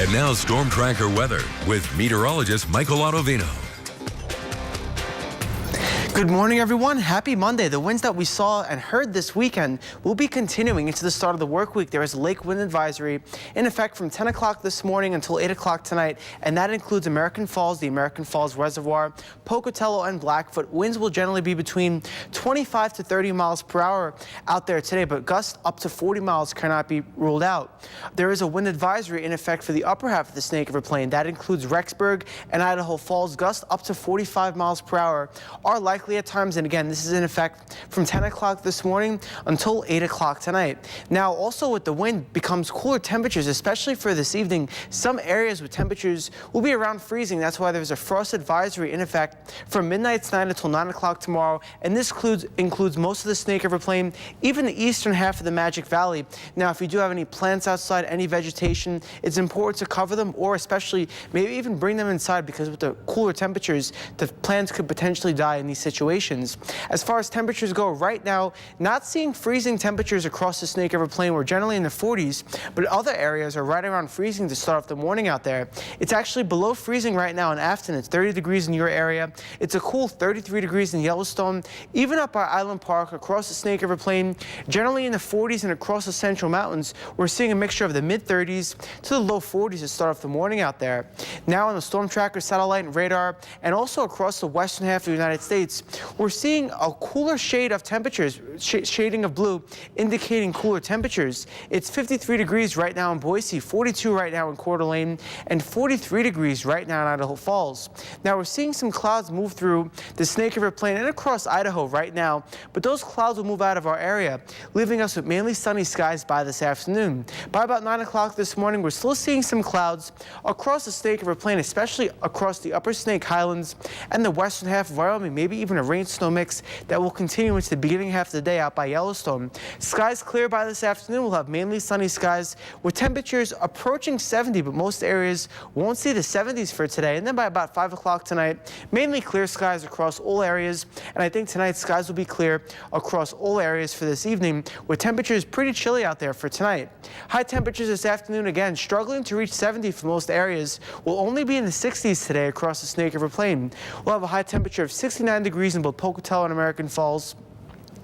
And now Storm Tracker weather with meteorologist Michael Autovino. Good morning, everyone. Happy Monday. The winds that we saw and heard this weekend will be continuing into the start of the work week. There is a lake wind advisory in effect from 10 o'clock this morning until 8 o'clock tonight, and that includes American Falls, the American Falls Reservoir, Pocatello, and Blackfoot. Winds will generally be between 25 to 30 miles per hour out there today, but gusts up to 40 miles cannot be ruled out. There is a wind advisory in effect for the upper half of the Snake River Plain. That includes Rexburg and Idaho Falls. Gusts up to 45 miles per hour are likely at times, and again, this is in effect from 10 o'clock this morning until 8 o'clock tonight. Now, also with the wind becomes cooler temperatures, especially for this evening. Some areas with temperatures will be around freezing. That's why there's a frost advisory in effect from midnight tonight until 9 o'clock tomorrow, and this includes most of the Snake River Plain, even the eastern half of the Magic Valley. Now, if you do have any plants outside, any vegetation, it's important to cover them, or especially maybe even bring them inside, because with the cooler temperatures, the plants could potentially die in these situations. As far as temperatures go right now, not seeing freezing temperatures across the Snake River Plain. We're generally in the 40s, but other areas are right around freezing to start off the morning out there. It's actually below freezing right now in Afton. It's 30 degrees in your area. It's a cool 33 degrees in Yellowstone. Even up by Island Park across the Snake River Plain, generally in the 40s, and across the Central Mountains, we're seeing a mixture of the mid-30s to the low 40s to start off the morning out there. Now on the Storm Tracker satellite and radar, and also across the western half of the United States, we're seeing a cooler shade of temperatures, shading of blue, indicating cooler temperatures. It's 53 degrees right now in Boise, 42 right now in Coeur d'Alene, and 43 degrees right now in Idaho Falls. Now we're seeing some clouds move through the Snake River Plain and across Idaho right now, but those clouds will move out of our area, leaving us with mainly sunny skies by this afternoon. By about 9 o'clock this morning, we're still seeing some clouds across the Snake River Plain, especially across the upper Snake Highlands and the western half of Wyoming, maybe even a rain-snow mix that will continue into the beginning half of the day out by Yellowstone. Skies clear by this afternoon. We'll have mainly sunny skies with temperatures approaching 70, but most areas won't see the 70s for today. And then by about 5 o'clock tonight, mainly clear skies across all areas. And I think tonight skies will be clear across all areas for this evening, with temperatures pretty chilly out there for tonight. High temperatures this afternoon, again, struggling to reach 70 for most areas. Will only be in the 60s today across the Snake River Plain. We'll have a high temperature of 69 degrees in both Pocatello and American Falls.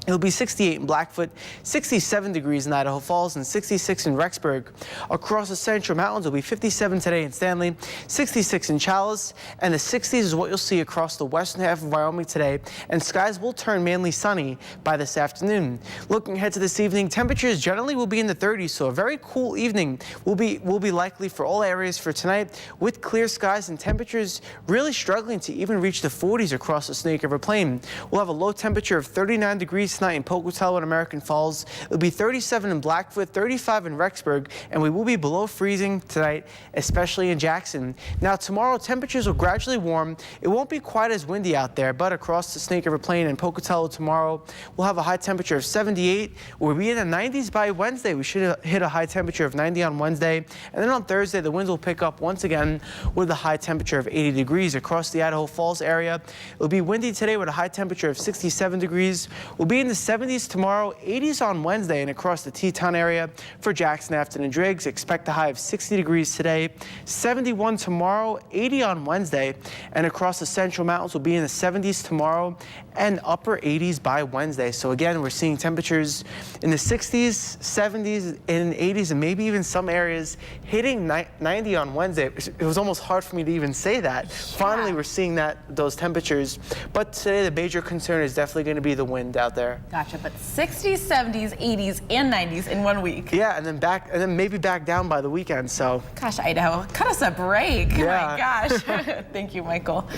It'll be 68 in Blackfoot, 67 degrees in Idaho Falls, and 66 in Rexburg. Across the Central Mountains, it'll be 57 today in Stanley, 66 in Chalice, and the 60s is what you'll see across the western half of Wyoming today, and skies will turn mainly sunny by this afternoon. Looking ahead to this evening, temperatures generally will be in the 30s, so a very cool evening will be likely for all areas for tonight, with clear skies and temperatures really struggling to even reach the 40s across the Snake River Plain. We'll have a low temperature of 39 degrees tonight in Pocatello and American Falls. It'll be 37 in Blackfoot, 35 in Rexburg, and we will be below freezing tonight, especially in Jackson. Now tomorrow, temperatures will gradually warm. It won't be quite as windy out there, but across the Snake River Plain and Pocatello tomorrow, we'll have a high temperature of 78. We'll be in the 90s by Wednesday. We should hit a high temperature of 90 on Wednesday, and then on Thursday, the winds will pick up once again with a high temperature of 80 degrees across the Idaho Falls area. It'll be windy today with a high temperature of 67 degrees. We'll be in the 70s tomorrow, 80s on Wednesday, and across the Teton area for Jackson, Afton, and Driggs. Expect a high of 60 degrees today, 71 tomorrow, 80 on Wednesday, and across the Central Mountains will be in the 70s tomorrow and upper 80s by Wednesday. So again, we're seeing temperatures in the 60s, 70s, and 80s, and maybe even some areas hitting 90 on Wednesday. It was almost hard for me to even say that. Finally, we're seeing those temperatures. But today, the major concern is definitely going to be the wind out there. Gotcha, but 60s, 70s, 80s, and 90s in 1 week. Yeah, and then maybe back down by the weekend. So, gosh, Idaho, cut us a break. Yeah. Oh my gosh. Thank you, Michael.